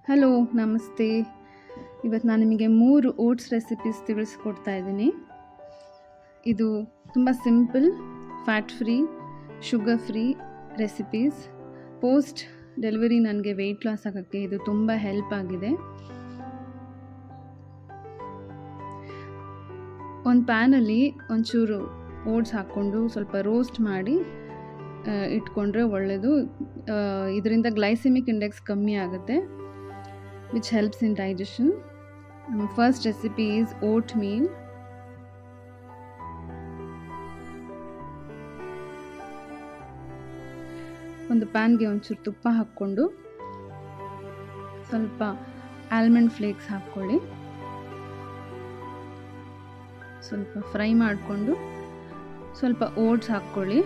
Hello, ನಮಸ್ತೆ. ಇವತ್ತು ನಾನು ನಿಮಗೆ 3 ಓಟ್ಸ್ ರೆಸಿಪೀಸ್ ತಿಳಿಸ್ಕೊಡ್ತಾ ಇದ್ದೀನಿ. ಇದು ತುಂಬ simple, fat free, sugar free recipes. Post delivery ನನಗೆ ವೆಯ್ಟ್ ಲಾಸ್ ಆಗೋಕ್ಕೆ ಇದು ತುಂಬ ಹೆಲ್ಪ್ ಆಗಿದೆ. ಒಂದು ಪ್ಯಾನಲ್ಲಿ ಒಂಚೂರು ಓಟ್ಸ್ ಹಾಕ್ಕೊಂಡು ಸ್ವಲ್ಪ ರೋಸ್ಟ್ ಮಾಡಿ ಇಟ್ಕೊಂಡ್ರೆ ಒಳ್ಳೆಯದು. ಇದರಿಂದ ಗ್ಲೈಸೆಮಿಕ್ ಇಂಡೆಕ್ಸ್ ಕಮ್ಮಿ ಆಗುತ್ತೆ, which helps in digestion. First recipe is oatmeal. ಒಂದು ಪ್ಯಾನ್ಗೆ ಒಂಚೂರು ತುಪ್ಪ ಹಾಕ್ಕೊಂಡು ಸ್ವಲ್ಪ ಆಲ್ಮಂಡ್ ಫ್ಲೇಕ್ಸ್ ಹಾಕ್ಕೊಳ್ಳಿ. ಸ್ವಲ್ಪ ಫ್ರೈ ಮಾಡಿಕೊಂಡು ಸ್ವಲ್ಪ ಓಟ್ಸ್ ಹಾಕ್ಕೊಳ್ಳಿ.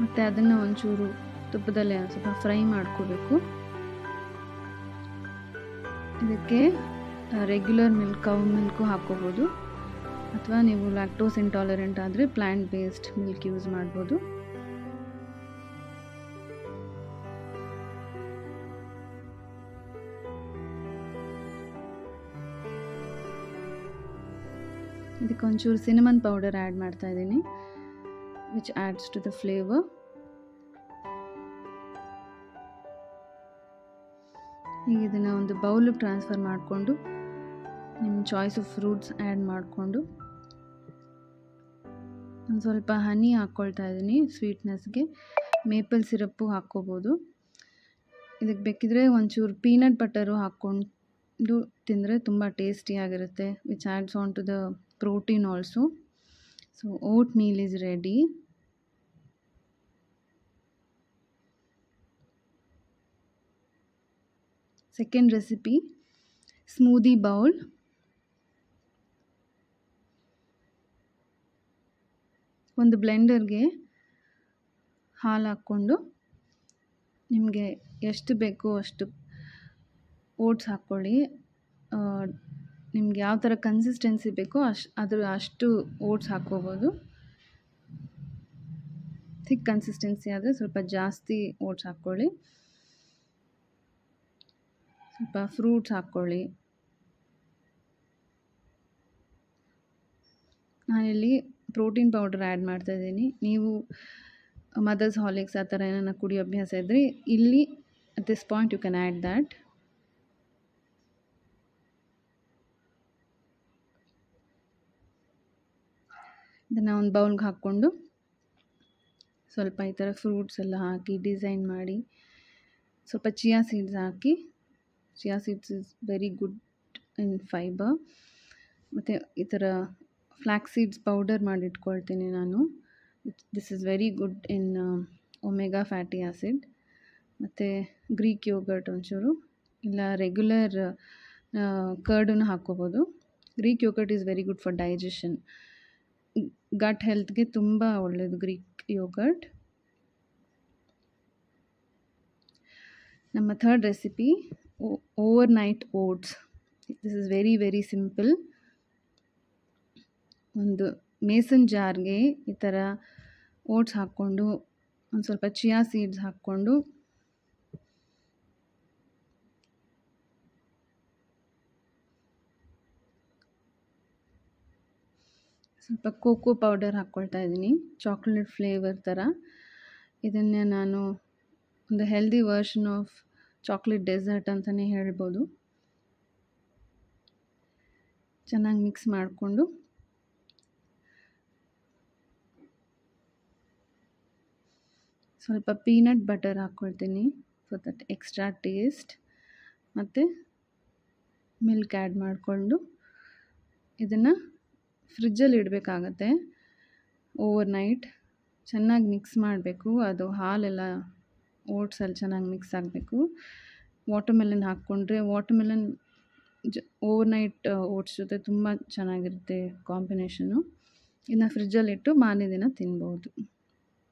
ಮತ್ತು ಅದನ್ನು ಒಂಚೂರು ತುಪ್ಪದಲ್ಲೇ ಸ್ವಲ್ಪ ಫ್ರೈ ಮಾಡ್ಕೋಬೇಕು. ಇದಕ್ಕೆ ರೆಗ್ಯುಲರ್ ಮಿಲ್ಕ್, ಕೌ ಮಿಲ್ಕು ಹಾಕ್ಕೋಬೋದು, ಅಥವಾ ನೀವು ಲ್ಯಾಕ್ಟೋಸ್ ಇಂಟಾಲರೆಂಟ್ ಆದರೆ ಪ್ಲ್ಯಾಂಟ್ ಬೇಸ್ಡ್ ಮಿಲ್ಕ್ ಯೂಸ್ ಮಾಡ್ಬೋದು. ಇದಕ್ಕೆ ಒಂಚೂರು ಸಿನಮನ್ ಪೌಡರ್ ಆ್ಯಡ್ ಮಾಡ್ತಾ ಇದ್ದೀನಿ, which adds to the flavor. ಈಗ ಇದನ್ನು ಒಂದು ಬೌಲಿಗೆ ಟ್ರಾನ್ಸ್ಫರ್ ಮಾಡಿಕೊಂಡು ನಿಮ್ಮ ಚಾಯ್ಸ್ ಆಫ್ ಫ್ರೂಟ್ಸ್ ಆ್ಯಡ್ ಮಾಡಿಕೊಂಡು ಒಂದು ಸ್ವಲ್ಪ ಹನಿ ಹಾಕ್ಕೊಳ್ತಾ ಇದ್ದೀನಿ ಸ್ವೀಟ್ನೆಸ್ಗೆ. ಮೇಪಲ್ ಸಿರಪ್ಪು ಹಾಕ್ಕೋಬೋದು. ಇದಕ್ಕೆ ಬೇಕಿದ್ರೆ ಒಂಚೂರು ಪೀನಟ್ ಬಟರು ಹಾಕ್ಕೊಂಡು ತಿಂದರೆ ತುಂಬ ಟೇಸ್ಟಿಯಾಗಿರುತ್ತೆ, which adds on to the protein also. So oatmeal is ready. Second recipe, smoothie bowl. ಒಂದು ಬ್ಲೆಂಡರ್ಗೆ ಹಾಲು ಹಾಕ್ಕೊಂಡು ನಿಮಗೆ ಎಷ್ಟು ಬೇಕೋ ಅಷ್ಟು ಓಟ್ಸ್ ಹಾಕ್ಕೊಳ್ಳಿ. ನಿಮ್ಗೆ ಯಾವ ಥರ ಕನ್ಸಿಸ್ಟೆನ್ಸಿ ಬೇಕೋ ಅಷ್ಟು ಓಟ್ಸ್ ಹಾಕ್ಕೋಬೋದು. ಥಿಕ್ ಕನ್ಸಿಸ್ಟೆನ್ಸಿ ಆದರೆ ಸ್ವಲ್ಪ ಜಾಸ್ತಿ ಓಟ್ಸ್ ಹಾಕ್ಕೊಳ್ಳಿ. ಸ್ವಲ್ಪ ಫ್ರೂಟ್ಸ್ ಹಾಕ್ಕೊಳ್ಳಿ. ನಾನಿಲ್ಲಿ ಪ್ರೋಟೀನ್ ಪೌಡರ್ ಆ್ಯಡ್ ಮಾಡ್ತಾಯಿದ್ದೀನಿ. ನೀವು ಮದರ್ಸ್ ಹಾರ್ಲಿಕ್ಸ್ ಆ ಥರ ಏನಾರ ಕುಡಿಯೋ ಅಭ್ಯಾಸ ಇದ್ದರೆ ಇಲ್ಲಿ at this point you can add that. ಇದನ್ನು ಒಂದು ಬೌಲ್ಗೆ ಹಾಕ್ಕೊಂಡು ಸ್ವಲ್ಪ ಈ ಥರ ಫ್ರೂಟ್ಸ್ ಎಲ್ಲ ಹಾಕಿ ಡಿಸೈನ್ ಮಾಡಿ, ಸ್ವಲ್ಪ ಚಿಯಾ ಸೀಡ್ಸ್ ಹಾಕಿ. Chia seeds is very good in fibre. ಮತ್ತು ಈ ಥರ ಫ್ಲ್ಯಾಕ್ಸ್ ಸೀಡ್ಸ್ ಪೌಡರ್ ಮಾಡಿ ಇಟ್ಕೊಳ್ತೀನಿ ನಾನು. This is very good in omega fatty acid. ಮತ್ತು ಗ್ರೀಕ್ ಯೋಗರ್ಟ್ ಒಂಚೂರು, ಇಲ್ಲ ರೆಗ್ಯುಲರ್ ಕರ್ಡನ್ನು ಹಾಕ್ಕೋಬೋದು. Greek yoghurt is very good for digestion. Gut ಹೆಲ್ತ್ಗೆ ತುಂಬ ಒಳ್ಳೆಯದು ಗ್ರೀಕ್ ಯೋಗರ್ಟ್. ನಮ್ಮ third recipe, overnight oats. This is very very simple. ಒಂದು ಮೇಸನ್ ಜಾರ್ಗೆ ಈ ಥರ ಓಟ್ಸ್ ಹಾಕ್ಕೊಂಡು ಒಂದು ಸ್ವಲ್ಪ ಚಿಯಾ ಸೀಡ್ಸ್ ಹಾಕ್ಕೊಂಡು ಸ್ವಲ್ಪ ಕೋಕೋ ಪೌಡರ್ ಹಾಕ್ಕೊಳ್ತಾ ಇದ್ದೀನಿ, ಚಾಕ್ಲೇಟ್ ಫ್ಲೇವರ್ ಥರ. ಇದನ್ನು ನಾನು ಒಂದು healthy version of chocolate dessert ಅಂತಲೇ ಹೇಳ್ಬೋದು. ಚೆನ್ನಾಗಿ ಮಿಕ್ಸ್ ಮಾಡಿಕೊಂಡು ಸ್ವಲ್ಪ ಪೀನಟ್ ಬಟರ್ ಹಾಕ್ಕೊಳ್ತೀನಿ ಫಾರ್ ದಟ್ ಎಕ್ಸ್ಟ್ರಾ ಟೇಸ್ಟ್. ಮತ್ತು ಮಿಲ್ಕ್ ಆ್ಯಡ್ ಮಾಡಿಕೊಂಡು ಇದನ್ನು ಫ್ರಿಜ್ಜಲ್ಲಿ ಇಡಬೇಕಾಗತ್ತೆ ಓವರ್ನೈಟ್. ಚೆನ್ನಾಗಿ ಮಿಕ್ಸ್ ಮಾಡಬೇಕು, ಅದು ಹಾಲೆಲ್ಲ ಓಟ್ಸಲ್ಲಿ ಚೆನ್ನಾಗಿ ಮಿಕ್ಸ್ ಆಗಬೇಕು. ವಾಟರ್ಮೆಲನ್ ಹಾಕ್ಕೊಂಡ್ರೆ ವಾಟರ್ಮೆಲನ್ ಓವರ್ನೈಟ್ ಓಟ್ಸ್ ಜೊತೆ ತುಂಬ ಚೆನ್ನಾಗಿರುತ್ತೆ ಕಾಂಬಿನೇಷನು. ಇದನ್ನ ಫ್ರಿಜ್ಜಲ್ಲಿಟ್ಟು ಮಾರನೇ ದಿನ ತಿನ್ಬೋದು.